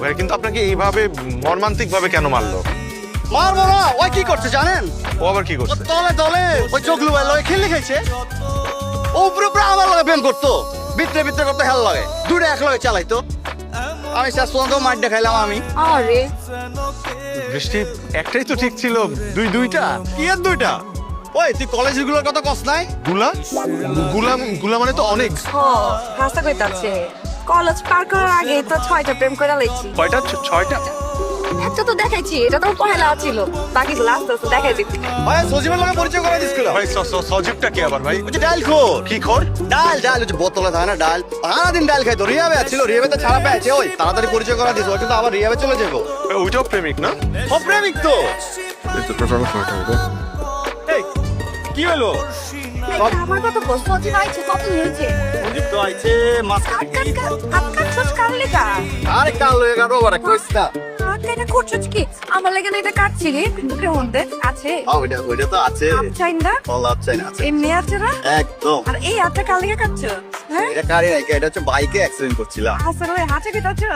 ভাই কিন্তু আপনাকে এইভাবে মর্মান্তিক ভাবে কেন মারলো? মারবো না, ওই কি করছে জানেন? ও আবার কি ও করছে? তলে তলে ওই চোখলু ভাই লগে খেলে খাইছে। ও উপরে উপরে আমার লগে প্রেম করতো, ভিতরে ভিতরে করতে হেল লাগে, দুটো এক লগে চালাইতো। আমি শেষ পর্যন্ত মার দেখাইলাম আমি। আরে বৃষ্টি একটাই তো ঠিক ছিল, দুইটা কি এর দুইটা? ওই তুই কলেজের গুলোর কথা কস নাই? গুলা গুলা গুলা মানে তো অনেক। হাসা কইতাছে কলেজ পার করার আগে তো 6টা প্রেম করে লাইছি। কয়টা? 6টা? একটা তো দেখাইছি, এটা তো পহেলা ছিল, বাকিগুলো আস্তে আস্তে দেখাই দিচ্ছি। ভাই সজীবের লগে পরিচয় করে দিছিল। ভাই সজীবটা কি আবার ভাই? ওই যে ডাল খোর। কি খোর? ডাল ডাল ওই যে বোতলে থাকে না ডাল, সারাদিন ডাল খাইতো। রিয়াবে ছিল, রিয়াবেতে ছাড়া পেয়েছে। ওই তাড়াতাড়ি পরিচয় করা দিস, ও কিন্তু আবার রিয়াবে চলে যাবো। ওইটাও প্রেমিক না? অপ্রেমিক তো। এই, কি হলো? আমার কত প্রশ্ন আছে নাইছে, কত হয়েছে? সজীব তো আইছে মাঝখানে। হাত ছোট কার লেগা? আরে কাল লয়ে গেল ওরা কইছ না। হাত এটা করছিস কি? আমার লেগে না এটা কাটছি রে, মুখের মধ্যে আছে। ওইটা তো আছে। চাইন না? কলা চাই না আছে। এমনি আছে না? একদম। আর এই হাতটা কার লেগে কাটছো? হ্যাঁ? এটা কারি নাই, এটা হচ্ছে বাইকে অ্যাক্সিডেন্ট করছিলাম। আসলে হাতে কি কাটছো?